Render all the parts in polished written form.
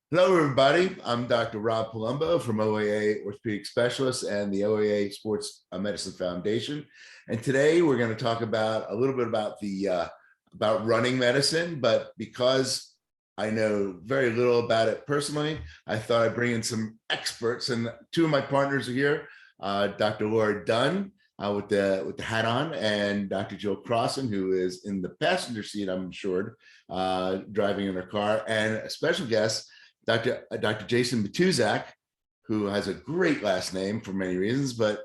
Hello, everybody. I'm Dr. Rob Palumbo from OAA Orthopedic Specialists and the OAA Sports Medicine Foundation. And today we're going to talk about a little bit about about running medicine. But because I know very little about it personally, I thought I'd bring in some experts. And two of my partners are here, Dr. Laura Dunne with the hat on, and Dr. Jill Crosson, who is in the passenger seat, I'm sure, driving in her car, and a special guest, Dr. Jason Matuszak, who has a great last name for many reasons, but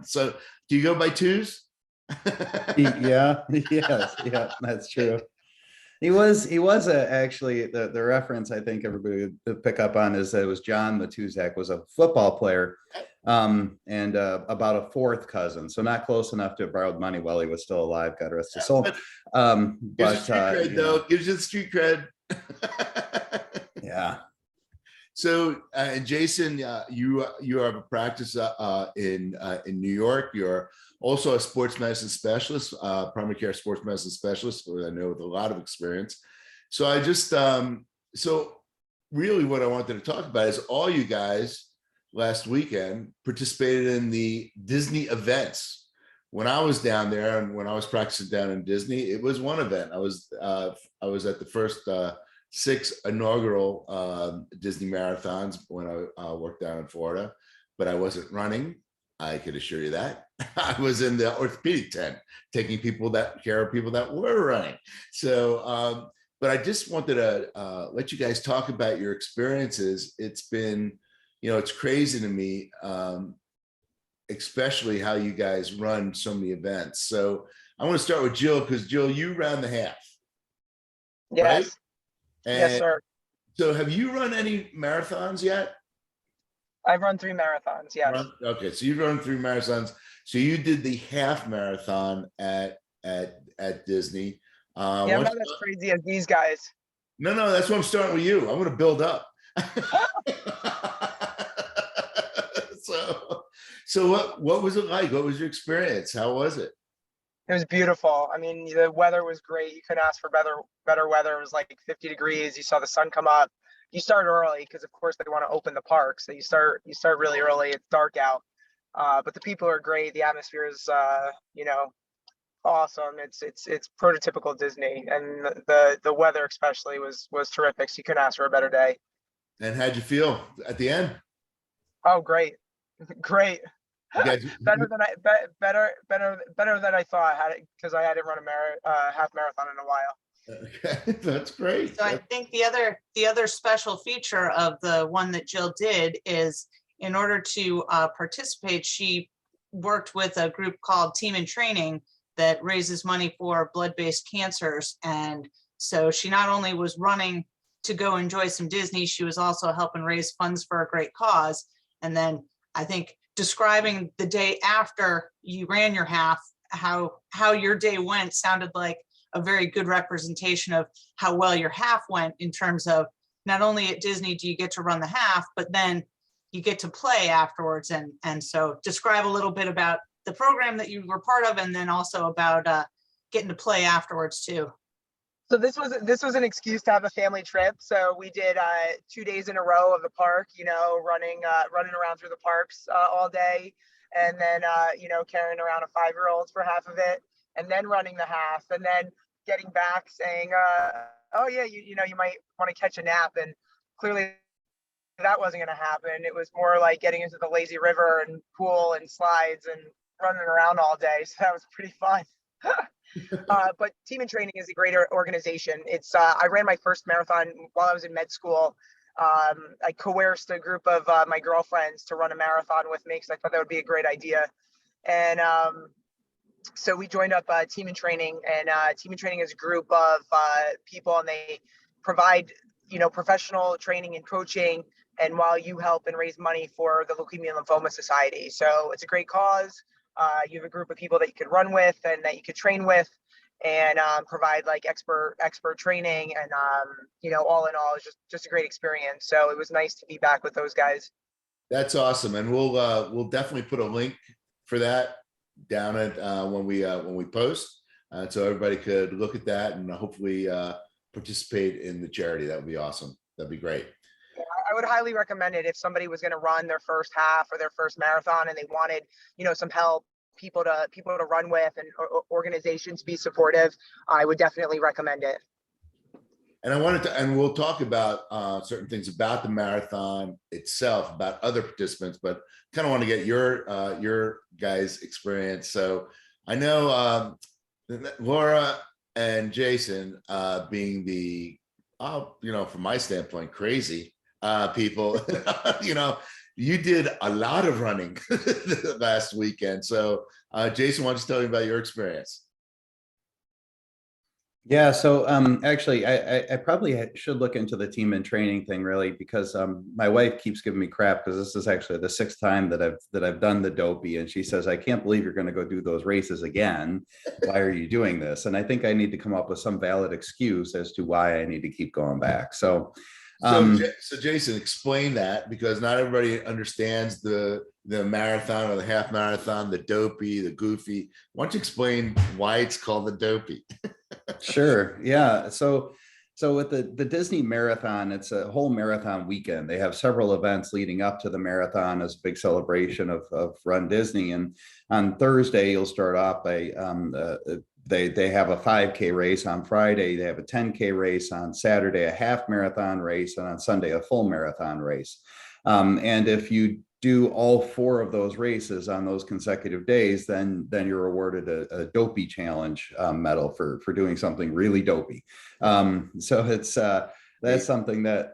so do you go by twos? Yeah, yes, yeah, that's true. He was actually the reference I think everybody would pick up on is that it was John Matuszak was a football player, and about a fourth cousin, so not close enough to have borrowed money while he was still alive, God rest his soul. But gives you the street cred. Yeah. So, and Jason, you have a practice in New York. You're also a sports medicine specialist, primary care sports medicine specialist, I know, with a lot of experience. So I just, so really what I wanted to talk about is all you guys last weekend participated in the Disney events. When I was down there and when I was practicing down in Disney, it was one event. I was at the first 6 inaugural Disney marathons when I worked down in Florida, but I wasn't running. I could assure you that. I was in the orthopedic tent, taking care of people that were running. So, but I just wanted to let you guys talk about your experiences. It's been, it's crazy to me, especially how you guys run so many events. So I want to start with Jill, because Jill, you ran the half, yes. Right? Yes, sir. So have you run any marathons yet? I've run 3 marathons, yes. Okay, so you've run 3 marathons. So you did the half marathon at Disney. Yeah, I'm not as crazy as these guys. No, that's why I'm starting with you. I'm going to build up. So what was it like? What was your experience? How was it? It was beautiful. I mean, the weather was great. You couldn't ask for better weather. It was like 50 degrees. You saw the sun come up. You start early because, of course, they want to open the park. So you start really early. It's dark out, but the people are great. The atmosphere is, awesome. It's prototypical Disney, and the weather especially was terrific. So you couldn't ask for a better day. And how'd you feel at the end? Oh, great, great. Guys, better than I thought I had it, because I hadn't run a half marathon in a while. Okay, that's great. So I think the other special feature of the one that Jill did is, in order to participate, she worked with a group called Team in Training that raises money for blood-based cancers. And so she not only was running to go enjoy some Disney, she was also helping raise funds for a great cause. And then I think describing the day after you ran your half, how your day went, sounded like a very good representation of how well your half went, in terms of not only at Disney do you get to run the half, but then you get to play afterwards. And so describe a little bit about the program that you were part of, and then also about getting to play afterwards too. So this was an excuse to have a family trip. So we did 2 days in a row of the park, running around through the parks all day, and then carrying around a 5-year-old for half of it, and then running the half, and then getting back saying, oh yeah, you might want to catch a nap. And clearly that wasn't going to happen. It was more like getting into the lazy river and pool and slides and running around all day. So that was pretty fun. But Team in Training is a great organization. It's I ran my first marathon while I was in med school. I coerced a group of my girlfriends to run a marathon with me, because I thought that would be a great idea. And so we joined up Team in Training, and Team in Training is a group of people, and they provide professional training and coaching, and while you help and raise money for the Leukemia and Lymphoma Society. So it's a great cause. You have a group of people that you could run with and that you could train with, and provide like expert training, and all in all, it's just a great experience. So it was nice to be back with those guys. That's awesome, and we'll definitely put a link for that down at when we post, so everybody could look at that and hopefully participate in the charity. That would be awesome. That'd be great. I would highly recommend it if somebody was going to run their first half or their first marathon and they wanted, some help, people to run with, and organizations be supportive. I would definitely recommend it. And and we'll talk about certain things about the marathon itself, about other participants, but kind of want to get your guys' experience. So I know Laura and Jason being the, from my standpoint, crazy people, you did a lot of running last weekend. So Jason, why don't you tell me about your experience? Yeah, so actually, I probably should look into the team and training thing, really, because my wife keeps giving me crap because this is actually the 6th time that I've done the Dopey, and she says, I can't believe you're going to go do those races again. Why are you doing this? And I think I need to come up with some valid excuse as to why I need to keep going back. So Jason, explain that, because not everybody understands the marathon or the half marathon, the Dopey, the Goofy. Why don't you explain why it's called the Dopey? Sure. Yeah. So with the Disney marathon, it's a whole marathon weekend. They have several events leading up to the marathon as a big celebration of Run Disney. And on Thursday, you'll start off by they have a 5K race. On Friday, they have a 10K race. On Saturday, a half marathon race, and on Sunday, a full marathon race. And if you do all 4 of those races on those consecutive days, then you're awarded a Dopey challenge medal for doing something really dopey. So it's that's something that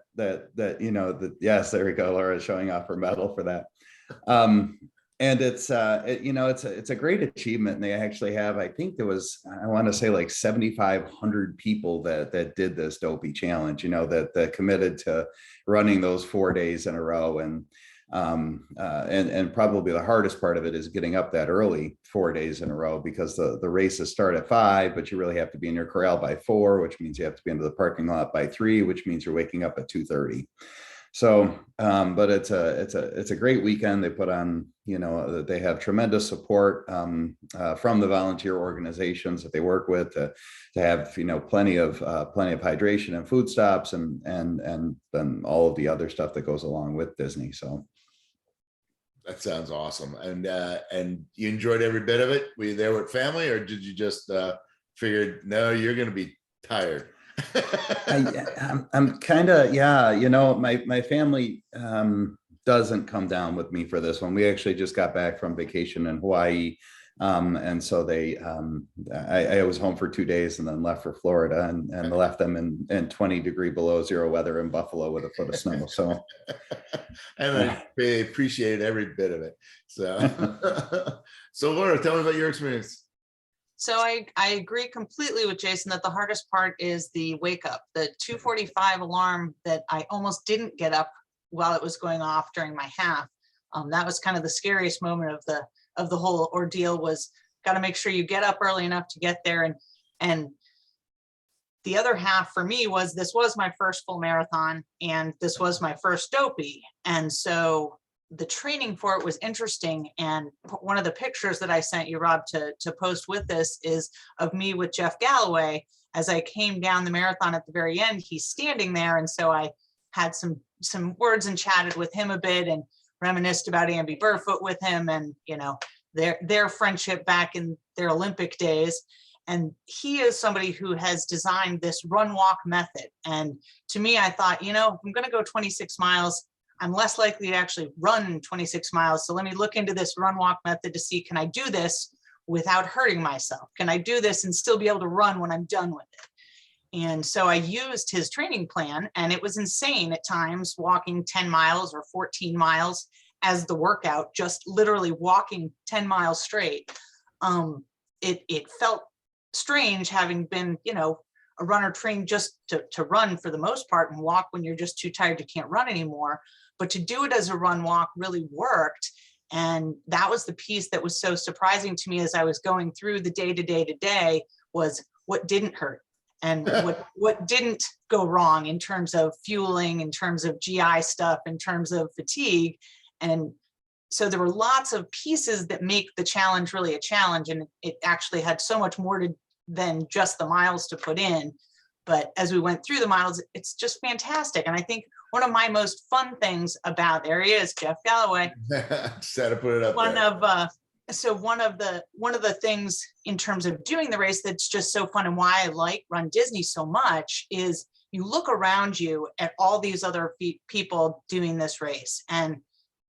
yes, there we go. Laura's showing off her medal for that. And it's it's a great achievement. And they actually have, I think there was, I want to say like 7,500 people that did this Dopey challenge, that committed to running those 4 days in a row. And probably the hardest part of it is getting up that early 4 days in a row, because the races start at 5, but you really have to be in your corral by 4, which means you have to be into the parking lot by 3, which means you're waking up at 2:30. So, but it's a great weekend. They put on, they have tremendous support from the volunteer organizations that they work with to have, plenty of hydration and food stops and then all of the other stuff that goes along with Disney. So. That sounds awesome. And you enjoyed every bit of it? Were you there with family, or did you just figure, no, you're going to be tired? I'm kind of, my family doesn't come down with me for this one. We actually just got back from vacation in Hawaii. And so I was home for 2 days and then left for Florida and left them in 20 degree below zero weather in Buffalo with a foot of snow. So, and I really appreciate every bit of it. So, so Laura, tell me about your experience. So I agree completely with Jason that the hardest part is the wake up, the 2:45 alarm that I almost didn't get up while it was going off during my half. That was kind of the scariest moment of the whole ordeal. Was got to make sure you get up early enough to get there. And the other half for me was, this was my first full marathon and this was my first Dopey. And so the training for it was interesting. And one of the pictures that I sent you, Rob, to post with this is of me with Jeff Galloway. As I came down the marathon at the very end, he's standing there. And so I had some words and chatted with him a bit and reminisced about Amby Burfoot with him and, their friendship back in their Olympic days. And he is somebody who has designed this run walk method. And to me, I thought, if I'm going to go 26 miles, I'm less likely to actually run 26 miles. So let me look into this run walk method to see, can I do this without hurting myself? Can I do this and still be able to run when I'm done with it? And so I used his training plan, and it was insane at times, walking 10 miles or 14 miles as the workout, just literally walking 10 miles straight. It felt strange having been, a runner trained just to run for the most part and walk when you're just too tired, you can't run anymore. But to do it as a run walk really worked. And that was the piece that was so surprising to me as I was going through the day to day was what didn't hurt and what didn't go wrong in terms of fueling, in terms of GI stuff, in terms of fatigue. And so there were lots of pieces that make the challenge really a challenge. And it actually had so much more than just the miles to put in. But as we went through the miles, it's just fantastic. And I think one of my most fun things about, there he is, Jeff Galloway. Just had to put it up One there. of so one of the things in terms of doing the race that's just so fun, and why I like Run Disney so much, is you look around you at all these other people doing this race, and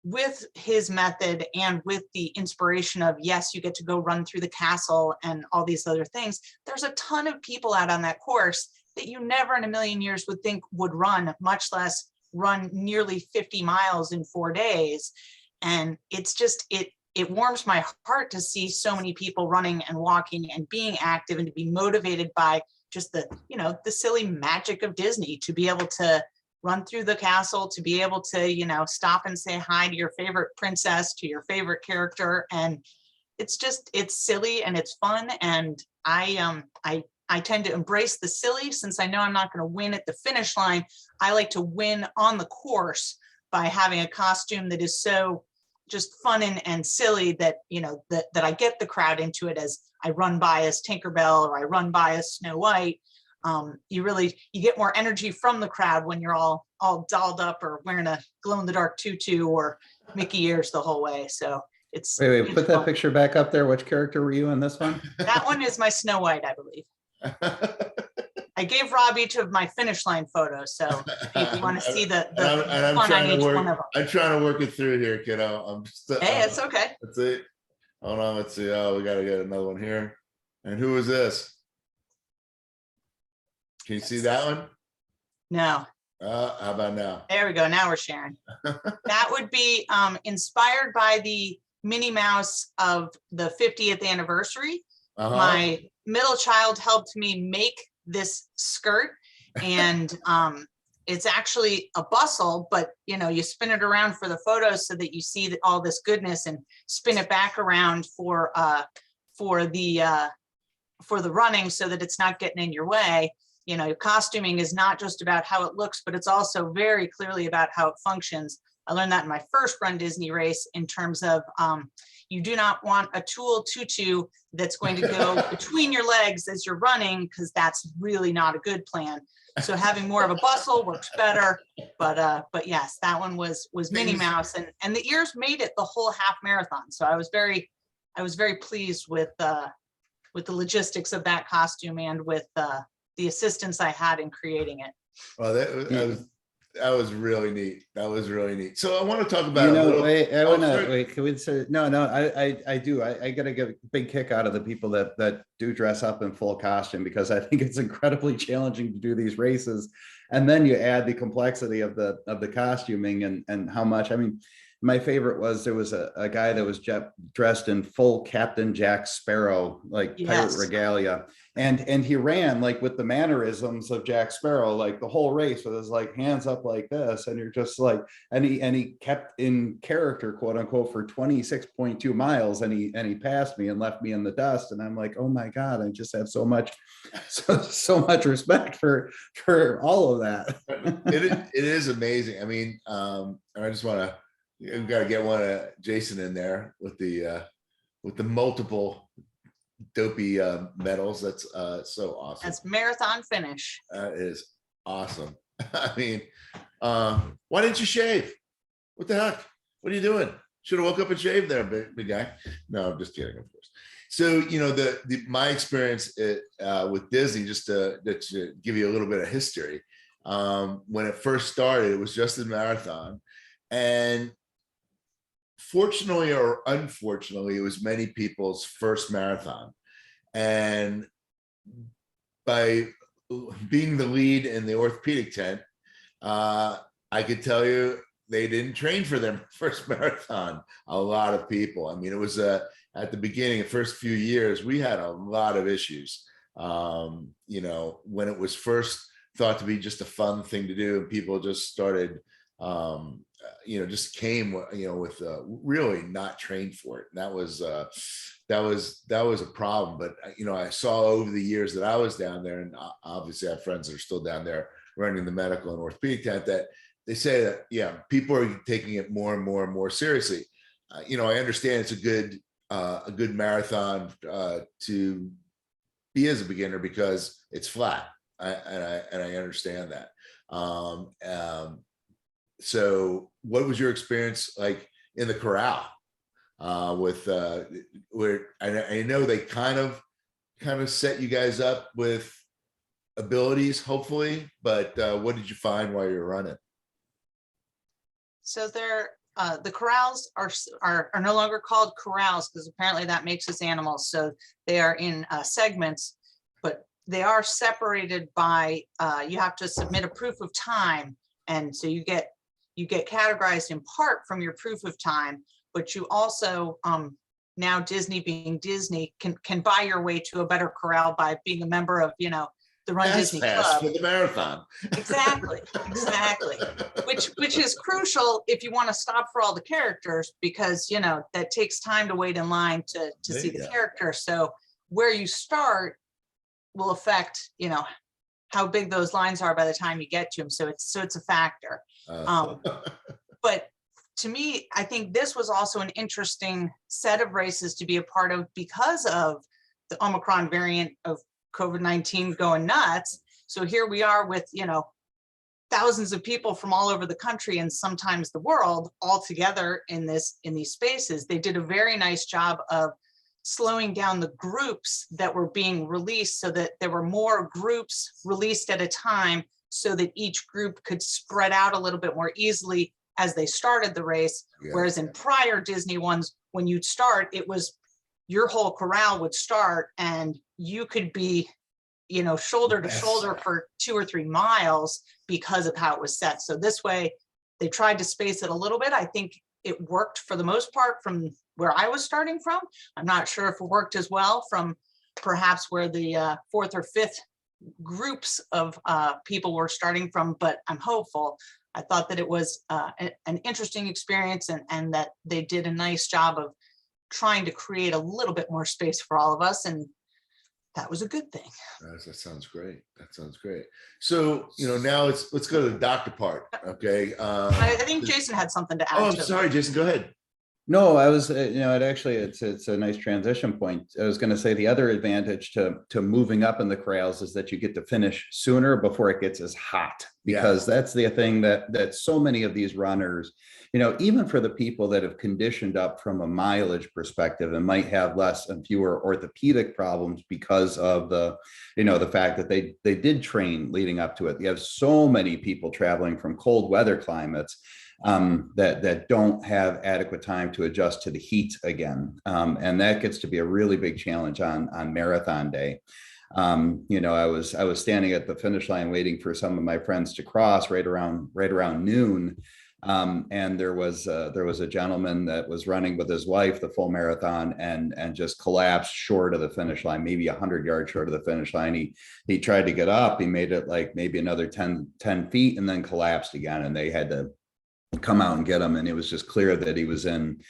with his method and with the inspiration of, yes, you get to go run through the castle and all these other things, there's a ton of people out on that course that you never in a million years would think would run, much less run nearly 50 miles in 4 days. And it's just, it warms my heart to see so many people running and walking and being active, and to be motivated by just the, you know, the silly magic of Disney, to be able to run through the castle, to be able to, you know, stop and say hi to your favorite princess, to your favorite character. And it's just, it's silly and it's fun. And I tend to embrace the silly, since I know I'm not going to win at the finish line. I like to win on the course by having a costume that is so just fun and silly that, you know, that I get the crowd into it, as I run by as Tinkerbell or I run by as Snow White. You get more energy from the crowd when you're all dolled up or wearing a glow in the dark tutu or Mickey ears the whole way. So it's Wait, it's put that fun. picture back up there. Which character were you in this one? That one is my Snow White, I believe. I gave Rob each of my finish line photos, so if you want to see the And I'm fun on trying each to one of work. them. I'm trying to work it through here, kiddo. I'm just, Hey, it's okay. That's it. Hold on. Let's see. Oh, we got to get another one here. And who is this? Can you see that one? No, How about now? there we go. Now we're sharing. That would be inspired by the Minnie Mouse of the 50th anniversary. Uh-huh. My middle child helped me make this skirt, and it's actually a bustle, but you know, you spin it around for the photos so that you see all this goodness, and spin it back around for the running, so that it's not getting in your way. You know, costuming is not just about how it looks, but it's also very clearly about how it functions. I learned that in my first Run Disney race, in terms of you do not want a tulle tutu that's going to go between your legs as you're running, because that's really not a good plan. So having more of a bustle works better. But yes, that one was Minnie Mouse, and the ears made it the whole half marathon. So I was very pleased with the logistics of that costume, and with the assistance I had in creating it. Well, that was really neat. That was really neat. So I want to talk about, You know, a little, wait, I oh, want to sorry. wait. Can we say no? I do. I got to get a big kick out of the people that do dress up in full costume, because I think it's incredibly challenging to do these races. And then you add the complexity of the costuming and how much. I mean, my favorite was, there was a guy that was dressed in full Captain Jack Sparrow, like pirate Yes. regalia. And he ran like with the mannerisms of Jack Sparrow, like the whole race, with his like hands up like this. And you're just like, and he kept in character, quote unquote, for 26.2 miles. And he passed me and left me in the dust. And I'm like, oh my God, I just have so much respect for all of that. It is amazing. I mean, I just want to, we've got to get one of Jason in there with the multiple Dopey medals. That's so awesome. That's marathon finish. That is awesome. I mean, why didn't you shave? What the heck? What are you doing? Should have woke up and shaved there, big guy. No, I'm just kidding, of course. So, you know, my experience with Disney, just to give you a little bit of history, when it first started, it was just a marathon. And fortunately or unfortunately, it was many people's first marathon. And by being the lead in the orthopedic tent, I could tell you they didn't train for their first marathon. A lot of people. I mean, it was at the beginning, the first few years, we had a lot of issues. You know, when it was first thought to be just a fun thing to do, and people just started, you know, just came, you know, with really not trained for it. And that was a problem. But, you know, I saw over the years that I was down there, and obviously I have friends that are still down there running the medical and orthopedic tent, that they say that, yeah, people are taking it more and more and more seriously. You know, I understand it's a good marathon to be as a beginner, because it's flat. I understand that. So what was your experience like in the corral with where I know they kind of set you guys up with abilities, hopefully, but what did you find while you were running? So the corrals are no longer called corrals because apparently that makes us animals. So they are in segments, but they are separated by, you have to submit a proof of time. And so you get categorized in part from your proof of time, but you also, now Disney being Disney, can buy your way to a better corral by being a member of, the Run Disney Club. For the marathon. Exactly. Which is crucial if you want to stop for all the characters, because that takes time to wait in line to see the character. So where you start will affect how big those lines are by the time you get to them. So it's a factor. But to me, I think this was also an interesting set of races to be a part of because of the Omicron variant of COVID-19 going nuts. So here we are with, thousands of people from all over the country and sometimes the world all together in these spaces. They did a very nice job of slowing down the groups that were being released so that there were more groups released at a time so that each group could spread out a little bit more easily as they started the race. Yeah. Whereas in prior Disney ones, when you'd start, it was your whole corral would start and you could be, shoulder to shoulder for 2 or 3 miles because of how it was set. So this way they tried to space it a little bit. I think it worked for the most part from where I was starting from. I'm not sure if it worked as well from perhaps where the 4th or 5th groups of people were starting from, but I'm hopeful. I thought that it was an interesting experience and that they did a nice job of trying to create a little bit more space for all of us. And that was a good thing. That sounds great. That sounds great. So, now let's go to the doctor part. Okay. I think Jason had something to add. Oh, I'm sorry, Jason, go ahead. No, I was, it's a nice transition point. I was going to say the other advantage to moving up in the corrals is that you get to finish sooner before it gets as hot, because that's the thing that so many of these runners, even for the people that have conditioned up from a mileage perspective and might have less and fewer orthopedic problems because of the fact that they did train leading up to it. You have so many people traveling from cold weather climates that don't have adequate time to adjust to the heat again. And that gets to be a really big challenge on marathon day. I was standing at the finish line waiting for some of my friends to cross right around noon. And there was a gentleman that was running with his wife the full marathon and just collapsed short of the finish line, maybe 100 yards short of the finish line. He tried to get up, he made it like maybe another 10 feet and then collapsed again. And they had to come out and get him. And it was just clear that he was in,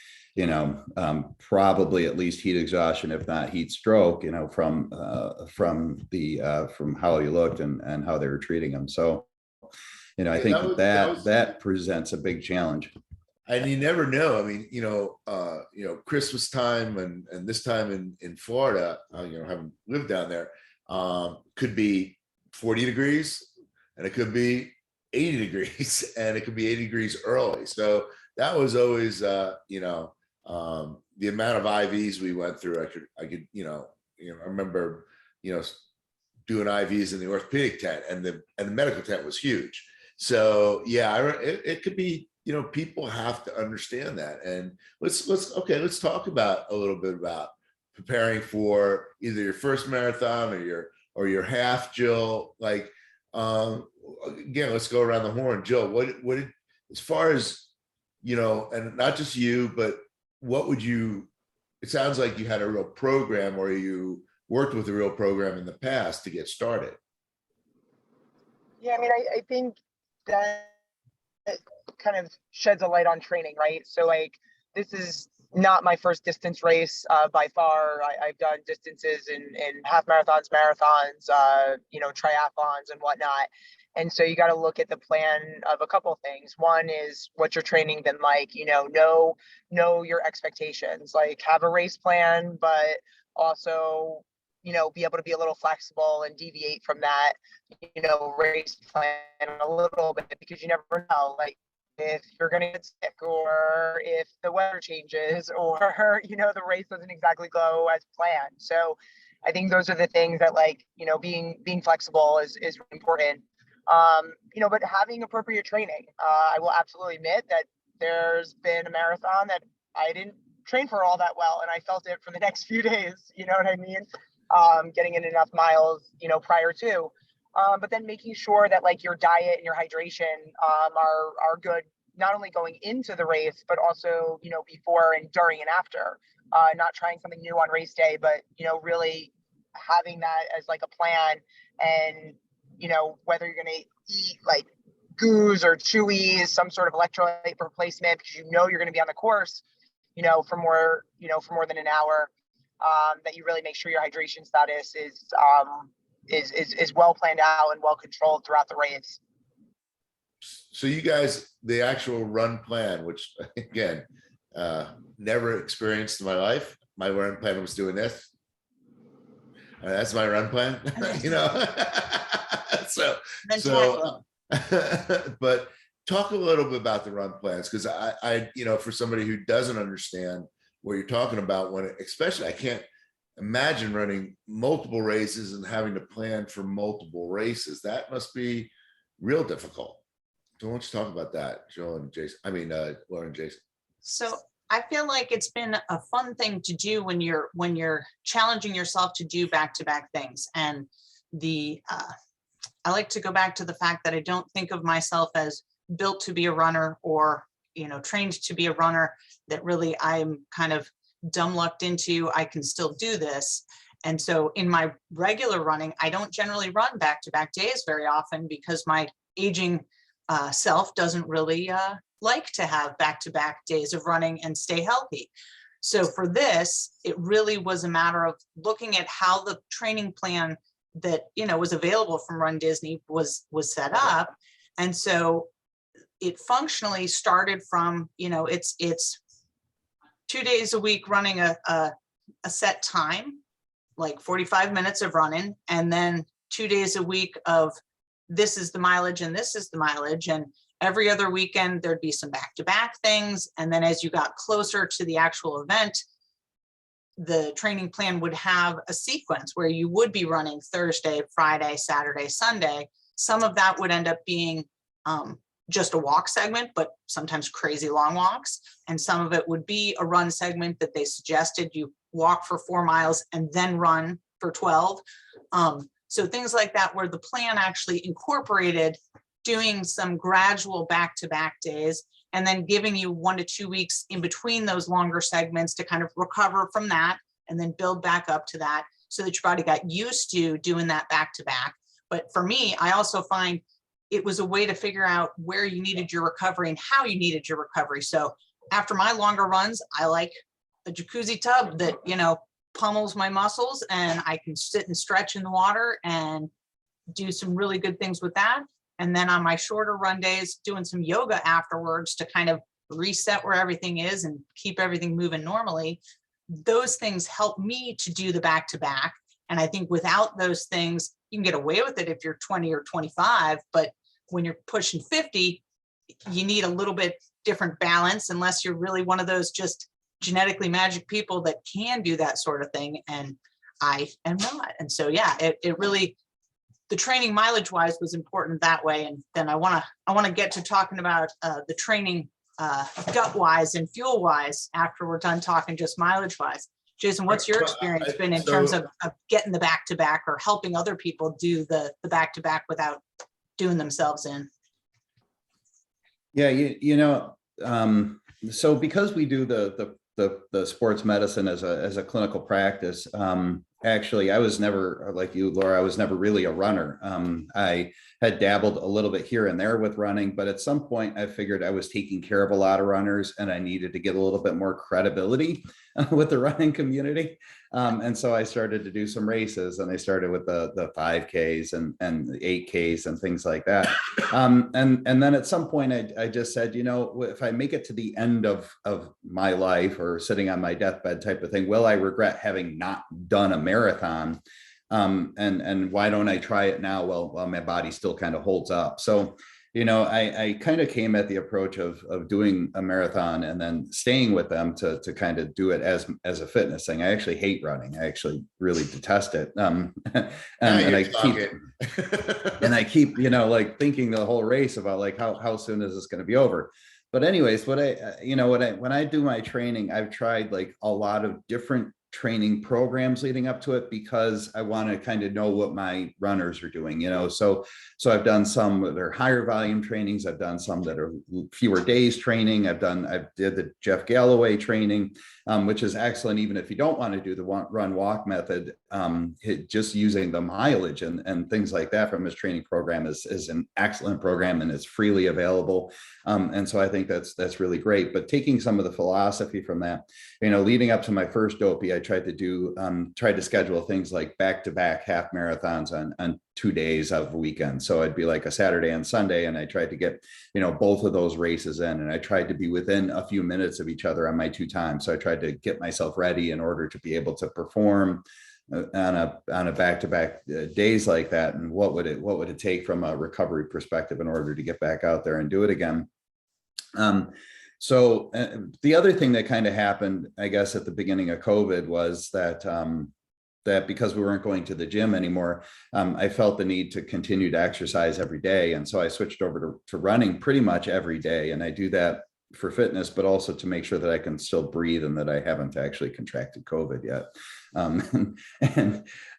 probably at least heat exhaustion, if not heat stroke, from how he looked and how they were treating him. So, I think that presents a big challenge. And you never know. I mean, Christmas time and this time in Florida, having lived down there, could be 40 degrees and it could be 80 degrees and it could be 80 degrees early. So that was always, the amount of IVs we went through. I could, I remember, doing IVs in the orthopedic tent and the medical tent was huge. So it could be, people have to understand that. And let's talk about a little bit about preparing for either your first marathon or your half, Jill. Like, again, let's go around the horn. Jill, what as far as, and not just you, but what would you, it sounds like you had a real program or you worked with a real program in the past to get started. Yeah, I mean, I think that kind of sheds a light on training, right? So like, this is not my first distance race by far. I've done distances in half marathons, triathlons and whatnot. And so you got to look at the plan of a couple of things. One is what's your training been like, know your expectations, like have a race plan, but also, be able to be a little flexible and deviate from that, race plan a little bit, because you never know, like, if you're going to get sick, or if the weather changes, or, the race doesn't exactly go as planned. So I think those are the things that, like, being flexible is really important. But having appropriate training. I will absolutely admit that there's been a marathon that I didn't train for all that well, and I felt it for the next few days. You know what I mean? Getting in enough miles, prior to. But then making sure that, like, your diet and your hydration are good, not only going into the race, but also, before and during and after. Not trying something new on race day, but, really having that as like a plan. And, whether you're going to eat like goos or chewies, some sort of electrolyte replacement, because you're going to be on the course, for more than an hour, that you really make sure your hydration status is well planned out and well controlled throughout the race. So you guys, the actual run plan, which again, never experienced in my life. My run plan was doing this. That's my run plan, So, but talk a little bit about the run plans, because I, for somebody who doesn't understand what you're talking about, especially I can't imagine running multiple races and having to plan for multiple races. That must be real difficult. So why don't you talk about that, Joe and Jason? I mean, Laura and Jason. So I feel like it's been a fun thing to do when you're challenging yourself to do back-to-back things. And I like to go back to the fact that I don't think of myself as built to be a runner, or, trained to be a runner, that really I'm kind of dumb lucked into, I can still do this. And so in my regular running, I don't generally run back-to-back days very often, because my aging self doesn't really like to have back-to-back days of running and stay healthy. So for this, it really was a matter of looking at how the training plan that, was available from Run Disney was set up. And so it functionally started from, it's 2 days a week running a set time, like 45 minutes of running, and then 2 days a week of this is the mileage and this is the mileage. And every other weekend there'd be some back-to-back things. And then as you got closer to the actual event, the training plan would have a sequence where you would be running Thursday, Friday, Saturday, Sunday. Some of that would end up being just a walk segment, but sometimes crazy long walks. And some of it would be a run segment that they suggested you walk for 4 miles and then run for 12. So things like that, where the plan actually incorporated doing some gradual back-to-back days, and then giving you 1 to 2 weeks in between those longer segments to kind of recover from that, and then build back up to that, so that your body got used to doing that back-to-back. But for me, I also find it was a way to figure out where you needed your recovery and how you needed your recovery. So after my longer runs, I like a jacuzzi tub that, pummels my muscles, and I can sit and stretch in the water and do some really good things with that. And then on my shorter run days, doing some yoga afterwards to kind of reset where everything is and keep everything moving normally. Those things help me to do the back-to-back. And I think without those things, you can get away with it if you're 20 or 25, but when you're pushing 50, you need a little bit different balance, unless you're really one of those just genetically magic people that can do that sort of thing. And I am not. And so, yeah, it really, the training mileage wise was important that way. And then I want to get to talking about the training gut wise and fuel wise after we're done talking just mileage wise. Jason, what's your experience been in terms of getting the back-to-back, or helping other people do the back-to-back without doing themselves in? Yeah, so because we do the sports medicine as a clinical practice, actually, I was never, like you, Laura, I was never really a runner. I had dabbled a little bit here and there with running, but at some point I figured I was taking care of a lot of runners and I needed to get a little bit more credibility. with the running community. And so I started to do some races, and I started with the 5Ks and the 8Ks and things like that. And then at some point I just said, you know, if I make it to the end of my life, or sitting on my deathbed type of thing, will I regret having not done a marathon? And why don't I try it now while my body still kind of holds up? So, you know, I kind of came at the approach of doing a marathon and then staying with them to kind of do it as a fitness thing. I actually hate running. I actually really detest it. And I keep, you know, like thinking the whole race about like, how soon is this going to be over? But anyways, when I do my training, I've tried like a lot of different training programs leading up to it, because I want to kind of know what my runners are doing, you know. So I've done some that are higher volume trainings. I've done some that are fewer days training. I did the Jeff Galloway training, which is excellent. Even if you don't want to do the run walk method, just using the mileage and things like that from his training program is an excellent program, and it's freely available. And so I think that's really great. But taking some of the philosophy from that, you know, leading up to my first Dopey, I tried to schedule things like back-to-back half marathons on 2 days of a weekend. So it'd be like a Saturday and Sunday, and I tried to get, you know, both of those races in, and I tried to be within a few minutes of each other on my 2 times. So I tried to get myself ready in order to be able to perform on a back-to-back days like that. And what would it take from a recovery perspective in order to get back out there and do it again? So the other thing that kind of happened, I guess, at the beginning of COVID was that because we weren't going to the gym anymore, I felt the need to continue to exercise every day. And so I switched over to running pretty much every day. And I do that for fitness, but also to make sure that I can still breathe and that I haven't actually contracted COVID yet.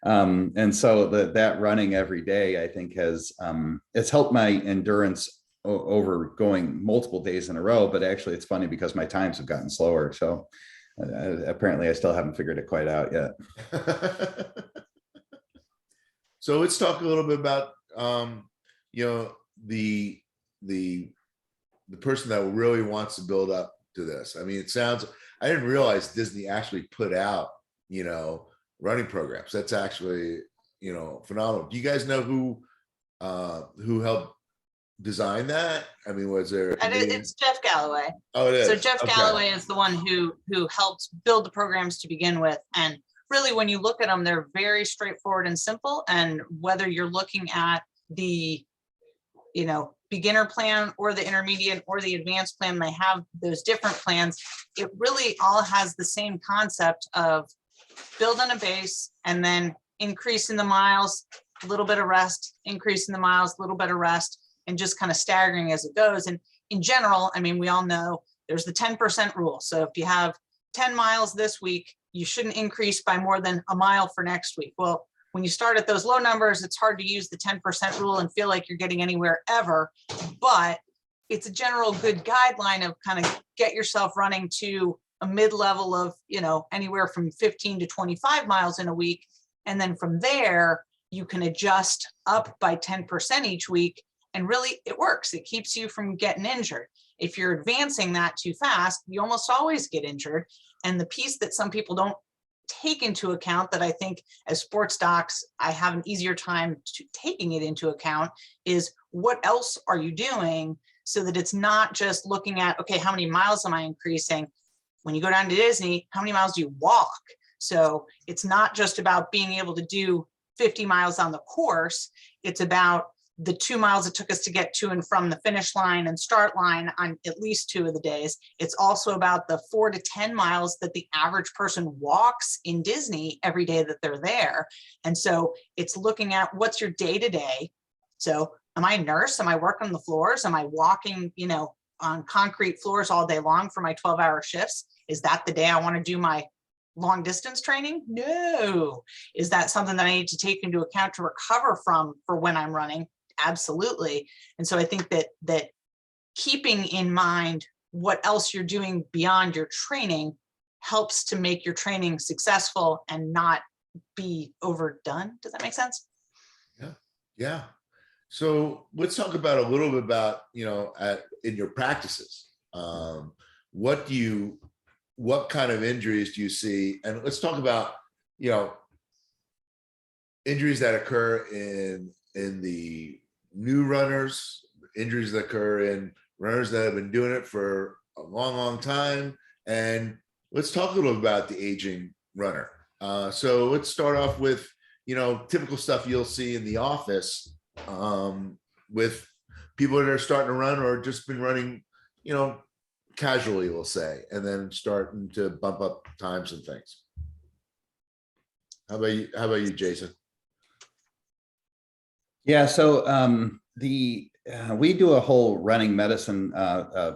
And so that running every day, I think it's helped my endurance over going multiple days in a row. But actually it's funny because my times have gotten slower. So apparently I still haven't figured it quite out yet. So let's talk a little bit about, you know, the person that really wants to build up to this. I mean, I didn't realize Disney actually put out, you know, running programs. That's actually, you know, phenomenal. Do you guys know who helped design that? I mean, was there? It's Jeff Galloway. Oh, it is. So Jeff Galloway is the one who helped build the programs to begin with. And really, when you look at them, they're very straightforward and simple. And whether you're looking at the, you know, beginner plan or the intermediate or the advanced plan, they have those different plans. It really all has the same concept of build on a base and then increase in the miles, a little bit of rest, increase in the miles, a little bit of rest, and just kind of staggering as it goes. And in general, I mean, we all know there's the 10% rule. So if you have 10 miles this week, you shouldn't increase by more than a mile for next week. Well, when you start at those low numbers, it's hard to use the 10% rule and feel like you're getting anywhere ever, but it's a general good guideline of kind of get yourself running to a mid-level of, you know, anywhere from 15 to 25 miles in a week. And then from there, you can adjust up by 10% each week. And really, it works. It keeps you from getting injured. If you're advancing that too fast, you almost always get injured. And the piece that some people don't take into account, that I think as sports docs, I have an easier time taking it into account, is what else are you doing so that it's not just looking at, okay, how many miles am I increasing? When you go down to Disney, how many miles do you walk? So it's not just about being able to do 50 miles on the course. It's about the 2 miles it took us to get to and from the finish line and start line on at least 2 of the days. It's also about the 4 to 10 miles that the average person walks in Disney every day that they're there. And so it's looking at what's your day to day. So am I a nurse? Am I working on the floors? Am I walking, you know, on concrete floors all day long for my 12-hour shifts? Is that the day I want to do my long distance training? No. Is that something that I need to take into account to recover from for when I'm running? Absolutely. And so I think that keeping in mind what else you're doing beyond your training helps to make your training successful and not be overdone. Does that make sense? Yeah. Yeah. So let's talk about a little bit about, you know, in your practices, what do you what kind of injuries do you see? And let's talk about, you know, injuries that occur in the new runners, injuries that occur in runners that have been doing it for a long, long time. And let's talk a little about the aging runner. So let's start off with, you know, typical stuff you'll see in the office with people that are starting to run or just been running, you know, casually, we'll say, and then starting to bump up times and things. How about you? How about you, Jason? Yeah, so we do a whole running medicine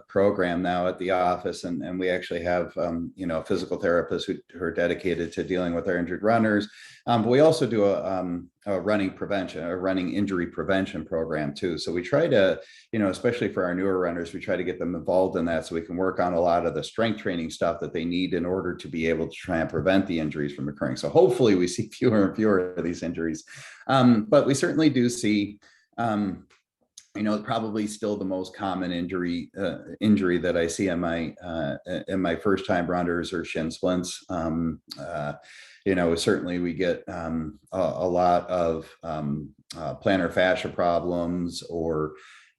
program now at the office, and we actually have you know, physical therapists who are dedicated to dealing with our injured runners. But we also do a running prevention, a running injury prevention program too. So we try to, you know, especially for our newer runners, we try to get them involved in that so we can work on a lot of the strength training stuff that they need in order to be able to try and prevent the injuries from occurring. So hopefully we see fewer and fewer of these injuries. But we certainly do see, you know, probably still the most common injury that I see in my first time runners are shin splints. You know, certainly we get a lot of plantar fascia problems, or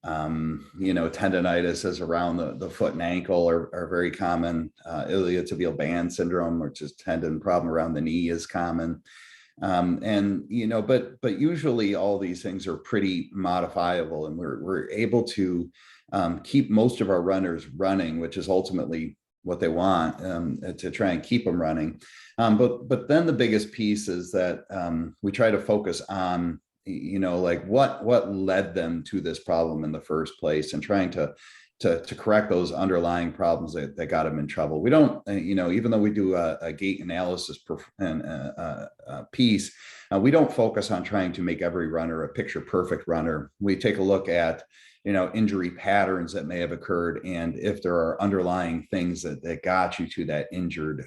you know, tendonitis is around the foot and ankle are very common. Iliotibial band syndrome, which is tendon problem around the knee, is common. And, you know, but usually all these things are pretty modifiable, and we're able to keep most of our runners running, which is ultimately what they want, to try and keep them running. But then the biggest piece is that we try to focus on, you know, like what led them to this problem in the first place, and trying to correct those underlying problems that got them in trouble. We don't, you know, even though we do a gait analysis piece, we don't focus on trying to make every runner a picture perfect runner. We take a look at, you know, injury patterns that may have occurred, and if there are underlying things that got you to that injured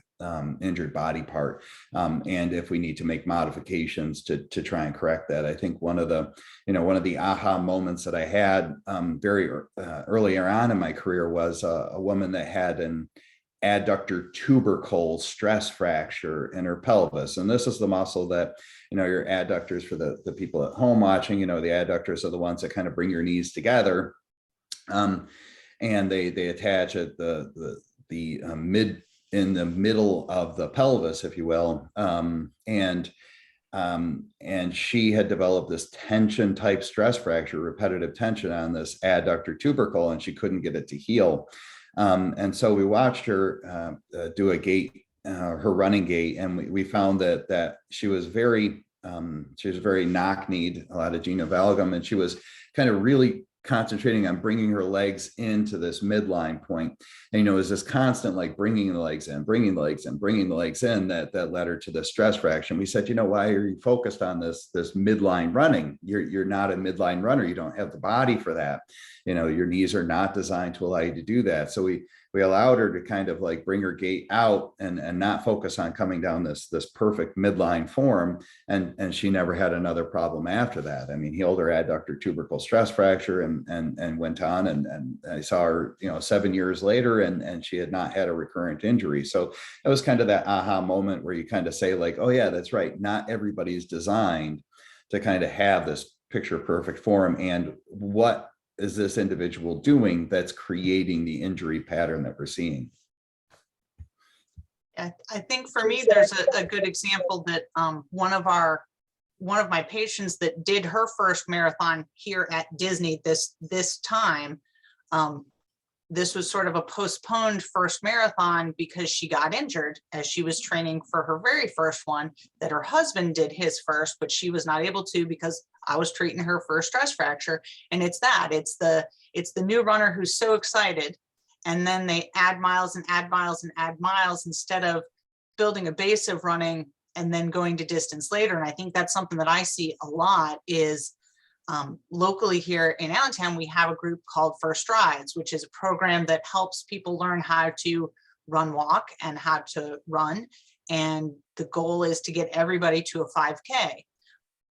body part, and if we need to make modifications to try and correct that. I think one of the aha moments that I had very earlier on in my career was a woman that had an adductor tubercle stress fracture in her pelvis. And this is the muscle that, you know, your adductors, for the people at home watching, you know, the adductors are the ones that kind of bring your knees together. And they attach at in the middle of the pelvis, if you will. And she had developed this tension type stress fracture, repetitive tension on this adductor tubercle, and she couldn't get it to heal. And so we watched her do a gait, her running gait, and we found that she was very knock-kneed, a lot of genu valgum, and she was kind of really concentrating on bringing her legs into this midline point. And, you know, it was this constant, like, bringing the legs in, bringing the legs in, bringing the legs in, that led her to the stress fracture. We said, you know, why are you focused on this midline running? You're not a midline runner. You don't have the body for that. You know, your knees are not designed to allow you to do that. So we allowed her to kind of like bring her gait out and not focus on coming down this perfect midline form. And she never had another problem after that. I mean, healed her adductor tubercle stress fracture and went on, and I saw her, you know, 7 years later, and she had not had a recurrent injury. So it was kind of that aha moment where you kind of say, like, oh yeah, that's right. Not everybody's designed to kind of have this picture perfect form. And what is this individual doing that's creating the injury pattern that we're seeing? I think for me, there's a good example that one of my patients that did her first marathon here at Disney this time, this was sort of a postponed first marathon because she got injured as she was training for her very first one, that her husband did his first, but she was not able to because I was treating her for a stress fracture. And it's the new runner who's so excited, and then they add miles and add miles and add miles instead of building a base of running and then going to distance later. And I think that's something that I see a lot is locally here in Allentown, we have a group called First Strides, which is a program that helps people learn how to run, walk, and how to run. And the goal is to get everybody to a 5K.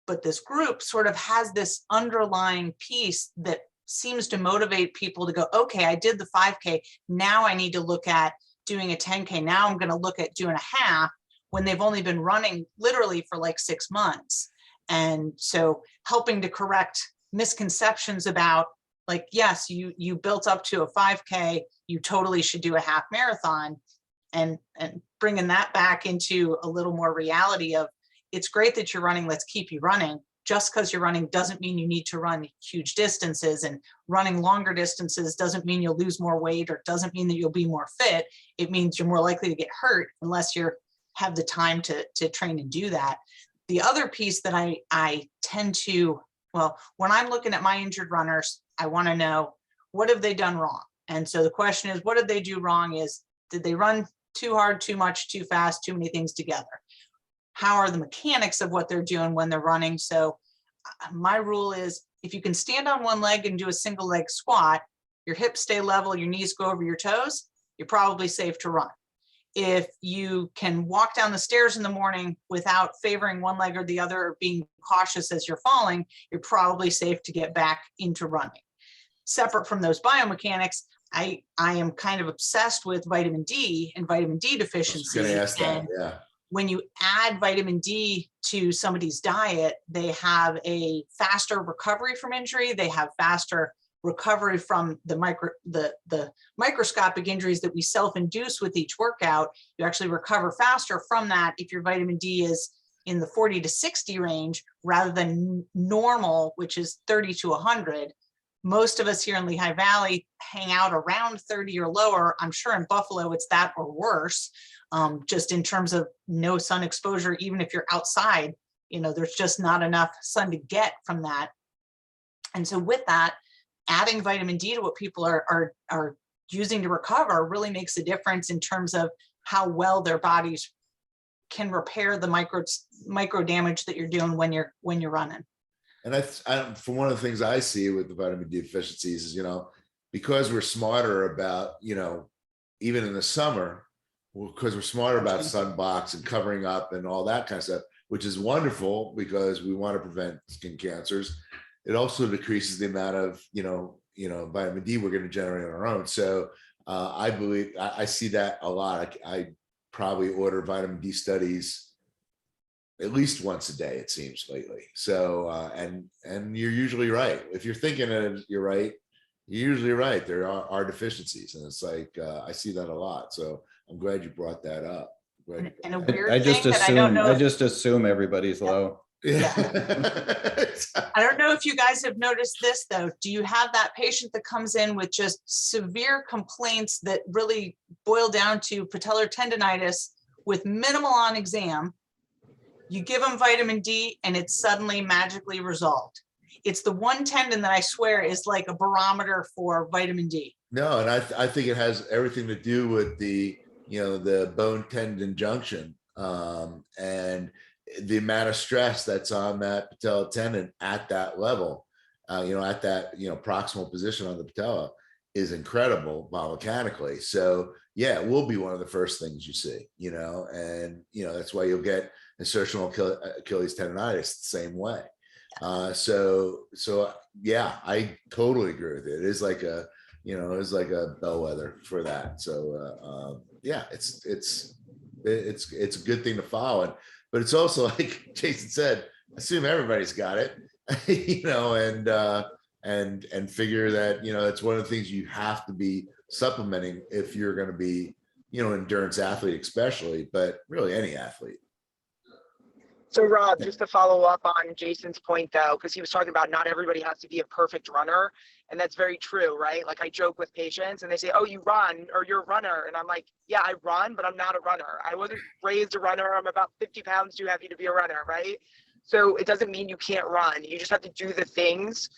But this group sort of has this underlying piece that seems to motivate people to go, okay, I did the 5K. Now I need to look at doing a 10K. Now I'm going to look at doing a half when they've only been running literally for like 6 months. And so helping to correct misconceptions about, like, yes, you built up to a 5K, you totally should do a half marathon, and bringing that back into a little more reality of, it's great that you're running, let's keep you running. Just because you're running doesn't mean you need to run huge distances, and running longer distances doesn't mean you'll lose more weight, or doesn't mean that you'll be more fit. It means you're more likely to get hurt unless you have the time to train and do that. The other piece that I tend to, well, when I'm looking at my injured runners, I want to know, what have they done wrong? And so the question is, what did they do wrong? Is, did they run too hard, too much, too fast, too many things together? How are the mechanics of what they're doing when they're running? So my rule is, if you can stand on one leg and do a single leg squat, your hips stay level, your knees go over your toes, you're probably safe to run. If you can walk down the stairs in the morning without favoring one leg or the other, or being cautious as you're falling, you're probably safe to get back into running. Separate from those biomechanics, I am kind of obsessed with vitamin D and vitamin D deficiency. I was gonna ask that, yeah. When you add vitamin D to somebody's diet, they have a faster recovery from injury. They have faster recovery from the microscopic injuries that we self-induce with each workout. You actually recover faster from that if your vitamin D is in the 40 to 60 range rather than normal, which is 30 to 100. Most of us here in Lehigh Valley hang out around 30 or lower. I'm sure in Buffalo it's that or worse, just in terms of no sun exposure. Even if you're outside, there's just not enough sun to get from that. And so with that, adding vitamin D to what people are using to recover really makes a difference in terms of how well their bodies can repair the micro damage that you're doing when you're running. And for one of the things I see with the vitamin D deficiencies is, because we're smarter about, even in the summer, because we're smarter about sunblocks and covering up and all that kind of stuff, which is wonderful because we want to prevent skin cancers. It also decreases the amount of, vitamin D we're going to generate on our own. So I believe I see that a lot. I probably order vitamin D studies at least once a day, it seems, lately. So and you're usually right. If you're thinking it, you're right. You're usually right. There are deficiencies, and it's like I see that a lot. So I'm glad you brought that up. And a weird I just thing that I don't know. I just assume everybody's low. Yeah. I don't know if you guys have noticed this though. Do you have that patient that comes in with just severe complaints that really boil down to patellar tendonitis with minimal on exam? You give them vitamin D and it's suddenly magically resolved. It's the one tendon that I swear is like a barometer for vitamin D. No, and I think it has everything to do with the bone tendon junction and the amount of stress that's on that patella tendon at that level, at that proximal position on the patella is incredible biomechanically. So yeah, it will be one of the first things you see, and that's why you'll get insertional Achilles tendonitis the same way. So yeah, I totally agree with it. It is like a bellwether for that. So yeah, it's a good thing to follow. But it's also, like Jason said, assume everybody's got it, and figure that, it's one of the things you have to be supplementing if you're going to be, endurance athlete, especially, but really any athlete. So Rob, just to follow up on Jason's point though, because he was talking about not everybody has to be a perfect runner. And that's very true, right? Like I joke with patients and they say, oh, you run or you're a runner. And I'm like, yeah, I run, but I'm not a runner. I wasn't raised a runner. I'm about 50 pounds too heavy to be a runner, right? So it doesn't mean you can't run. You just have to do the things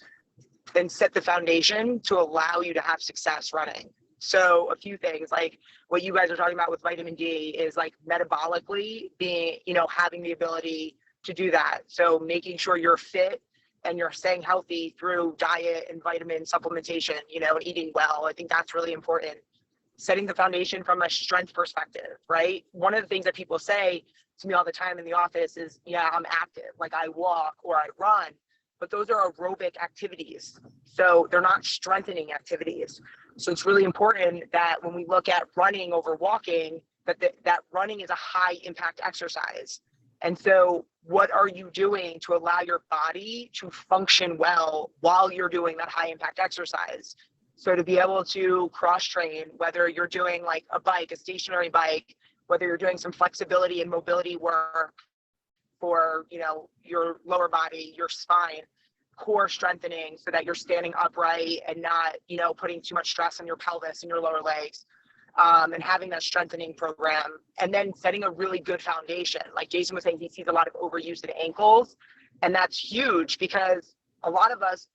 and set the foundation to allow you to have success running. So a few things like what you guys are talking about with vitamin D is like metabolically being, having the ability to do that. So making sure you're fit and you're staying healthy through diet and vitamin supplementation, and eating well. I think that's really important. Setting the foundation from a strength perspective, right? One of the things that people say to me all the time in the office is, yeah, I'm active, like I walk or I run. but those are aerobic activities. So they're not strengthening activities. So it's really important that when we look at running over walking, that running is a high impact exercise. And so what are you doing to allow your body to function well while you're doing that high impact exercise? So to be able to cross train, whether you're doing like a bike, a stationary bike, whether you're doing some flexibility and mobility work for, you know, your lower body, your spine, core strengthening so that you're standing upright and not, you know, putting too much stress on your pelvis and your lower legs, and having that strengthening program, and then setting a really good foundation. Like Jason was saying, he sees a lot of overuse in ankles, and that's huge because a lot of us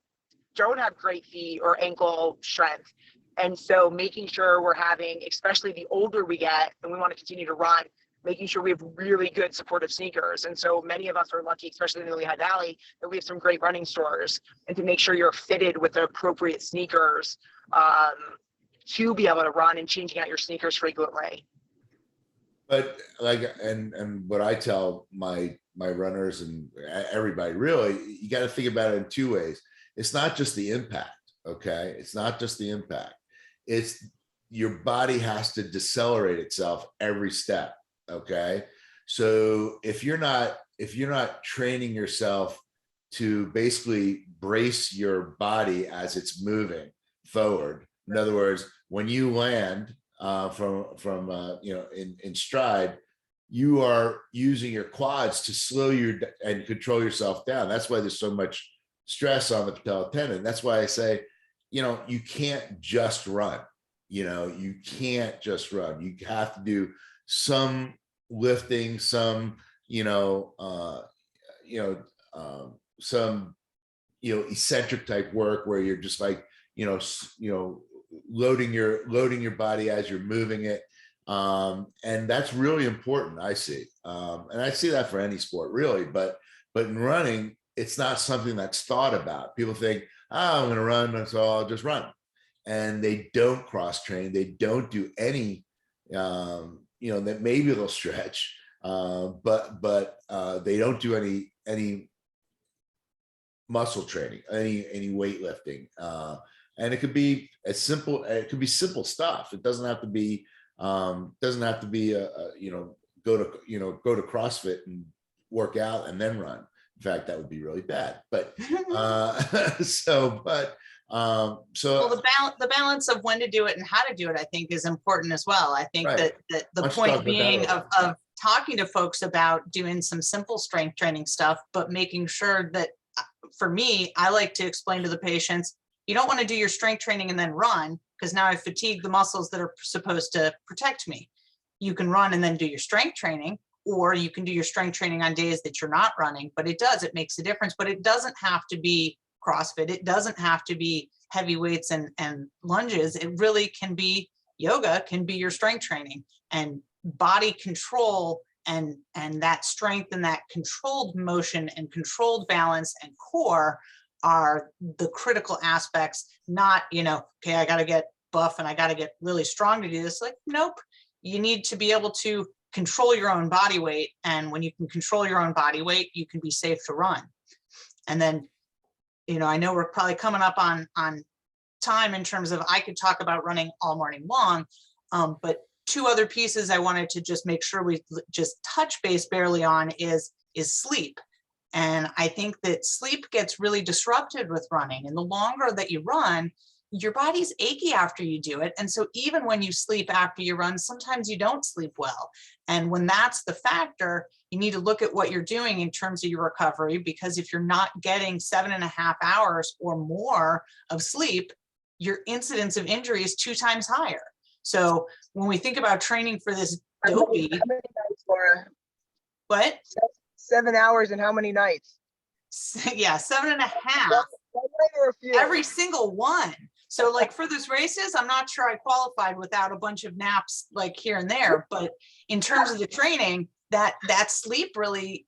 don't have great feet or ankle strength. And so making sure we're having, especially the older we get and we want to continue to run, making sure we have really good supportive sneakers. And so many of us are lucky, especially in the Lehigh Valley, that we have some great running stores, and to make sure you're fitted with the appropriate sneakers to be able to run, and changing out your sneakers frequently. But like, and what I tell my runners and everybody, really, you got to think about it in two ways. It's not just the impact, okay? It's not just the impact. It's your body has to decelerate itself every step, okay? So if you're not training yourself to basically brace your body as it's moving forward, in other words, when you land from you know, in stride, you are using your quads to slow you and control yourself down. That's why there's so much stress on the patellar tendon. That's why I say, you know, you can't just run. You know, you can't just run. You have to do some lifting, some, some, eccentric type work where you're just like, loading your body as you're moving it. And that's really important, I see. And I see that for any sport really, but in running, it's not something that's thought about. People think, oh, I'm going to run, so I'll just run. And they don't cross train. They don't do any, that maybe they'll stretch, but they don't do any muscle training, any weightlifting. And it could be as simple, it could be simple stuff. It doesn't have to be, go to CrossFit and work out and then run. In fact, that would be really bad. But Well, the balance of when to do it and how to do it, I think, is important as well. I think Right. that the point being of talking to folks about doing some simple strength training stuff, but making sure that, for me, I like to explain to the patients, you don't want to do your strength training and then run, because now I've fatigued the muscles that are supposed to protect me. You can run and then do your strength training, or you can do your strength training on days that you're not running, but it makes a difference. But it doesn't have to be CrossFit. It doesn't have to be heavy weights and lunges. It really can be yoga, can be your strength training, and body control and that strength and that controlled motion and controlled balance and core are the critical aspects, not, okay, I got to get buff and I got to get really strong to do this. Like, nope, you need to be able to control your own body weight. And when you can control your own body weight, you can be safe to run. And then, I know we're probably coming up on time in terms of, I could talk about running all morning long, but two other pieces I wanted to just make sure we just touch base barely on is sleep. And I think that sleep gets really disrupted with running. And the longer that you run, your body's achy after you do it. And so even when you sleep after you run, sometimes you don't sleep well. And when that's the factor, you need to look at what you're doing in terms of your recovery, because if you're not getting 7.5 hours or more of sleep, your incidence of injury is 2 times higher. So when we think about training for this Dopey, How many nights, Laura? what? 7 hours and how many nights? Yeah, 7.5. One night or a few? Every single one. So like for those races, I'm not sure I qualified without a bunch of naps like here and there, but in terms of the training, that sleep really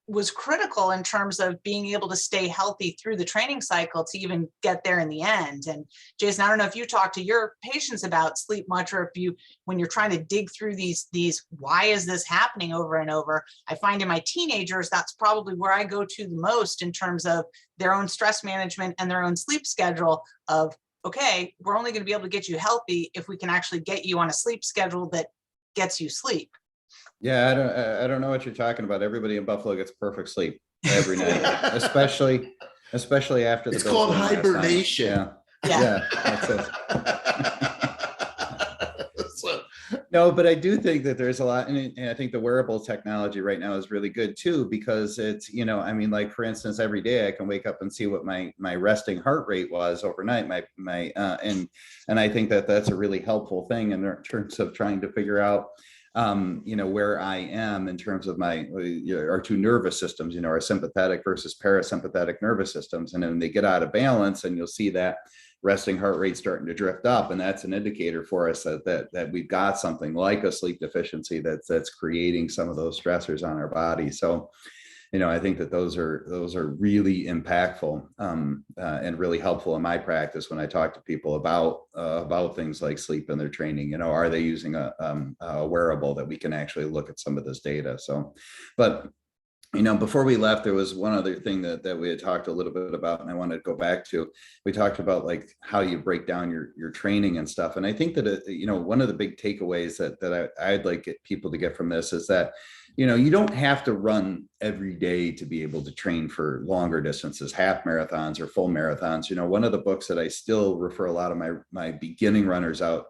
was critical in terms of being able to stay healthy through the training cycle to even get there in the end. And Jason, I don't know if you talk to your patients about sleep much, or if you, when you're trying to dig through these, why is this happening over and over? I find in my teenagers, that's probably where I go to the most in terms of their own stress management and their own sleep schedule of, okay, we're only going to be able to get you healthy if we can actually get you on a sleep schedule that gets you sleep. Yeah, I don't know what you're talking about. Everybody in Buffalo gets perfect sleep every night, especially after the It's Bills called win last night. hibernation. Yeah, that's it. So, No, but I do think that there's a lot, and I think the wearable technology right now is really good too, because it's, you know, I mean, like for instance, every day I can wake up and see what my resting heart rate was overnight. And I think that that's a really helpful thing in terms of trying to figure out, you know, where I am in terms of our two nervous systems, you know, our sympathetic versus parasympathetic nervous systems. And then they get out of balance, and you'll see that resting heart rate starting to drift up. And that's an indicator for us that we've got something like a sleep deficiency that's creating some of those stressors on our body. So, you know, I think that those are really impactful and really helpful in my practice when I talk to people about things like sleep in their training. You know, are they using a wearable that we can actually look at some of this data? So, but you know, before we left, there was one other thing that we had talked a little bit about, and I wanted to go back to. We talked about like how you break down your training and stuff. And I think that, you know, one of the big takeaways that I'd like people to get from this is that, you know, you don't have to run every day to be able to train for longer distances, half marathons or full marathons. You know, one of the books that I still refer a lot of my beginning runners out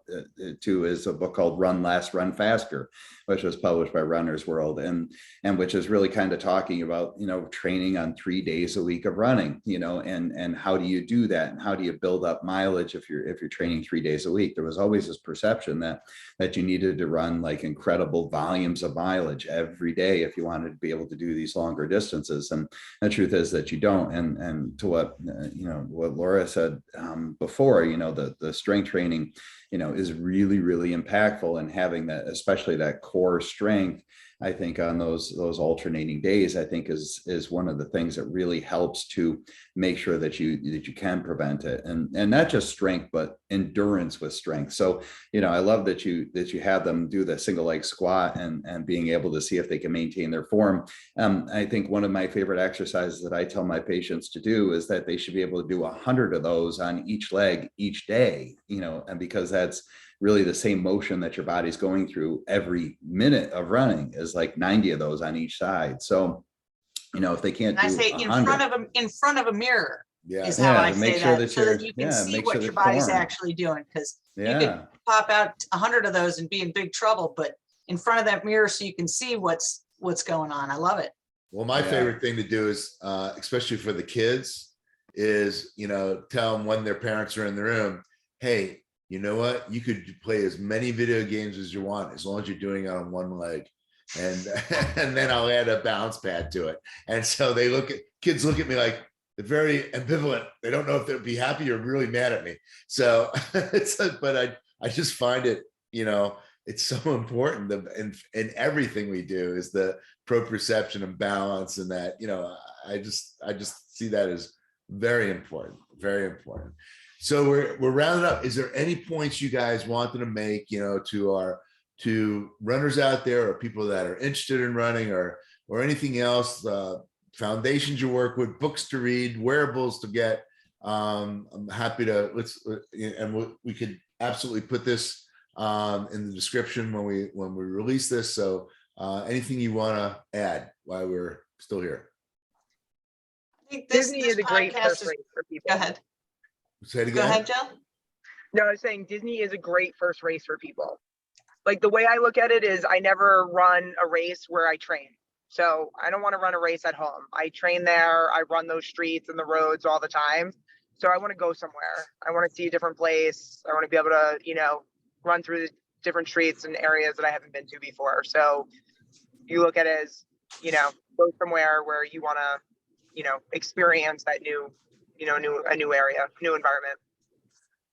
to is a book called Run Less, Run Faster, which was published by Runner's World, and which is really kind of talking about, you know, training on 3 days a week of running, you know, and how do you do that, and how do you build up mileage if you're training 3 days a week. There was always this perception that you needed to run like incredible volumes of mileage every day if you wanted to be able to do these longer distances. And the truth is that you don't. And to what you know, what Laura said before, you know, the strength training, you know, is really, really impactful, and having that, especially that core strength, I think on those alternating days, I think is one of the things that really helps to make sure that you can prevent it, and not just strength, but endurance with strength. So, you know, I love that you have them do the single leg squat and being able to see if they can maintain their form. I think one of my favorite exercises that I tell my patients to do is that they should be able to do 100 of those on each leg each day, you know, and because that's really the same motion that your body's going through every minute of running is like 90 of those on each side. So, you know, if they can't do I say 100, in front of a mirror yeah. is how I make say sure that, that so that you can see make what sure your the body's form. actually doing, because you could Yeah, pop out 100 of those and be in big trouble, but in front of that mirror so you can see what's going on. I love it. Well, my Yeah. favorite thing to do is, especially for the kids, is, you know, tell them when their parents are in the room, hey, you know what? You could play as many video games as you want, as long as you're doing it on one leg. And and then I'll add a balance pad to it. And so kids look at me like they're very ambivalent. They don't know if they'll be happy or really mad at me. So but I just find it, you know, it's so important in everything we do is the proprioception and balance, and that, you know, I just see that as very important, very important. So we're rounding up. Is there any points you guys wanted to make, you know, to runners out there, or people that are interested in running, or anything else, foundations you work with, books to read, wearables to get? I'm happy to we could absolutely put this in the description when we release this. So anything you want to add while we're still here? I think Disney this is a great podcast first is, race for people. go ahead. Say it Go again. ahead, Jill. No, I was saying Disney is a great first race for people. Like, the way I look at it is I never run a race where I train. So I don't want to run a race at home. I train there. I run those streets and the roads all the time. So I want to go somewhere. I want to see a different place. I want to be able to, you know, run through the different streets and areas that I haven't been to before. So you look at it as, you know, go somewhere where you want to, you know, experience that new area, new environment.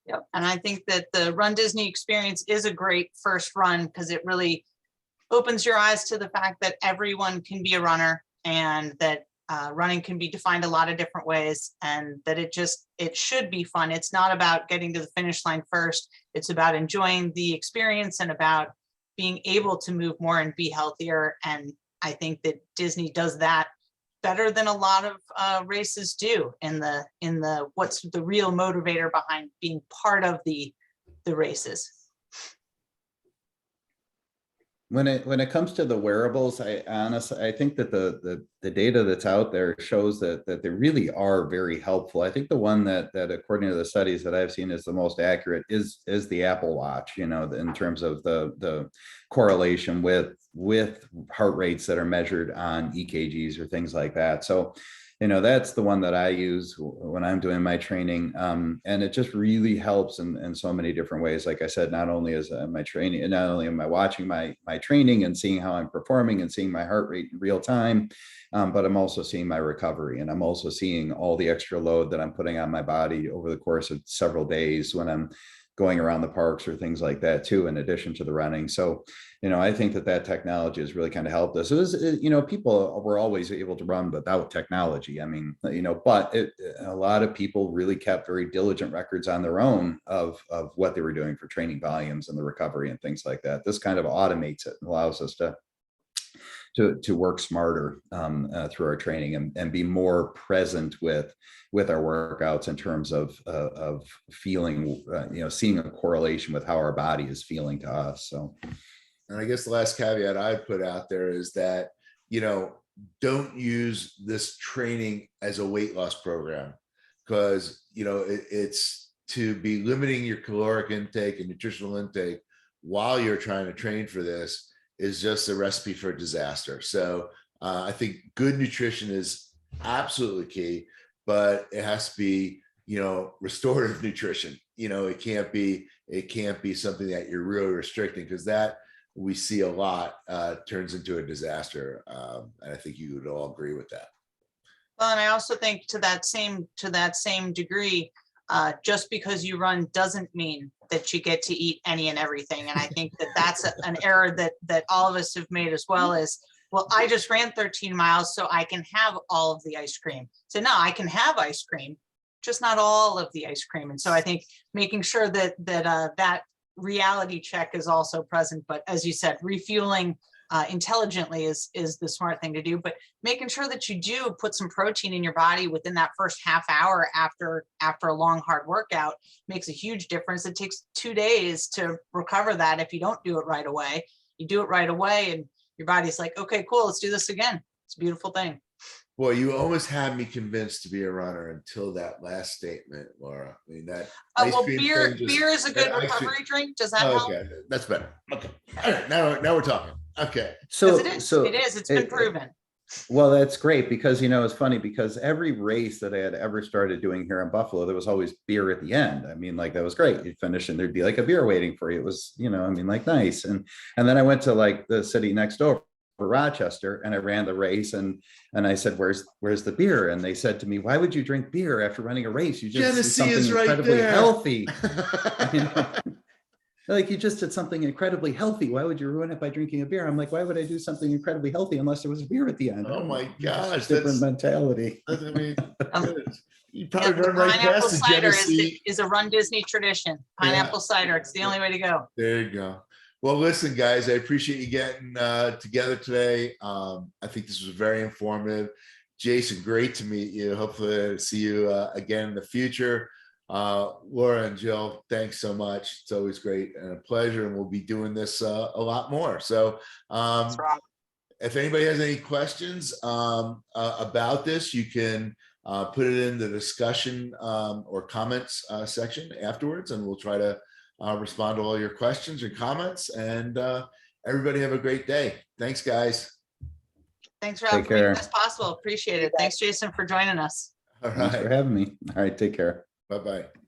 Yep. And I think that the Run Disney experience is a great first run, because it really opens your eyes to the fact that everyone can be a runner, and that running can be defined a lot of different ways, and that it should be fun. It's not about getting to the finish line first. It's about enjoying the experience and about being able to move more and be healthier. And I think that Disney does that better than a lot of races do in the what's the real motivator behind being part of the races. When it comes to the wearables, I honestly, I think that the data that's out there shows that they really are very helpful. I think the one that according to the studies that I've seen is the most accurate is the Apple Watch, you know, in terms of the correlation with heart rates that are measured on EKGs or things like that. So, you know, that's the one that I use when I'm doing my training. And it just really helps in so many different ways. Like I said, not only is my training, and not only am I watching my training and seeing how I'm performing and seeing my heart rate in real time, but I'm also seeing my recovery, and I'm also seeing all the extra load that I'm putting on my body over the course of several days when I'm going around the parks or things like that too, in addition to the running. So, you know, I think that technology has really kind of helped us. It was, you know, people were always able to run without technology. I mean, you know, but a lot of people really kept very diligent records on their own of what they were doing for training volumes and the recovery and things like that. This kind of automates it and allows us to work smarter through our training and be more present with our workouts in terms of feeling, you know, seeing a correlation with how our body is feeling to us. So, and I guess the last caveat I put out there is that, you know, don't use this training as a weight loss program, because, you know, it's to be limiting your caloric intake and nutritional intake while you're trying to train for this is just a recipe for disaster. So I think good nutrition is absolutely key, but it has to be, you know, restorative nutrition. You know, it can't be something that you're really restricting, because that we see a lot turns into a disaster. And I think you would all agree with that. Well, and I also think to that same degree, just because you run doesn't mean that you get to eat any and everything. And I think that that's an error that all of us have made as well. Is, well, I just ran 13 miles, so I can have all of the ice cream. So no, I can have ice cream, just not all of the ice cream. And so I think making sure that that reality check is also present. But as you said, refueling intelligently is the smart thing to do, but making sure that you do put some protein in your body within that first half hour after a long, hard workout makes a huge difference. It takes 2 days to recover that. If you don't do it right away, you do it right away and your body's like, okay, cool, let's do this again. It's a beautiful thing. Boy, you almost had me convinced to be a runner until that last statement, Laura. I mean, that Well, beer is a good recovery drink. Does that help? Okay, that's better. Okay, all right, now we're talking. Okay, so it is. It's been proven. Well, that's great, because, you know, it's funny because every race that I had ever started doing here in Buffalo, there was always beer at the end. I mean, like, that was great. You'd finish and there'd be like a beer waiting for you. It was, you know, I mean, like, nice. And then I went to like the city next door, Rochester, and I ran the race, and I said, where's the beer? And they said to me, why would you drink beer after running a race? You just did something incredibly healthy. You know? Like, you just did something incredibly healthy. Why would you ruin it by drinking a beer? I'm like, why would I do something incredibly healthy unless there was a beer at the end? oh my gosh, Different mentality. I mean, you Yeah, probably run right pineapple past the cider Genesee. is a Run Disney tradition. Pineapple cider, it's the only way to go. There you go. Well, listen, guys, I appreciate you getting together today. I think this was very informative. Jason, great to meet you. Hopefully I'll see you again in the future. Laura and Jill, thanks so much. It's always great and a pleasure, and we'll be doing this a lot more. So if anybody has any questions about this, you can put it in the discussion or comments section afterwards, and we'll try to respond to all your questions or comments. And everybody have a great day. Thanks, guys. Thanks for making this possible. Appreciate it. Thanks, Jason, for joining us. All right. Thanks for having me. All right, take care. Bye-bye.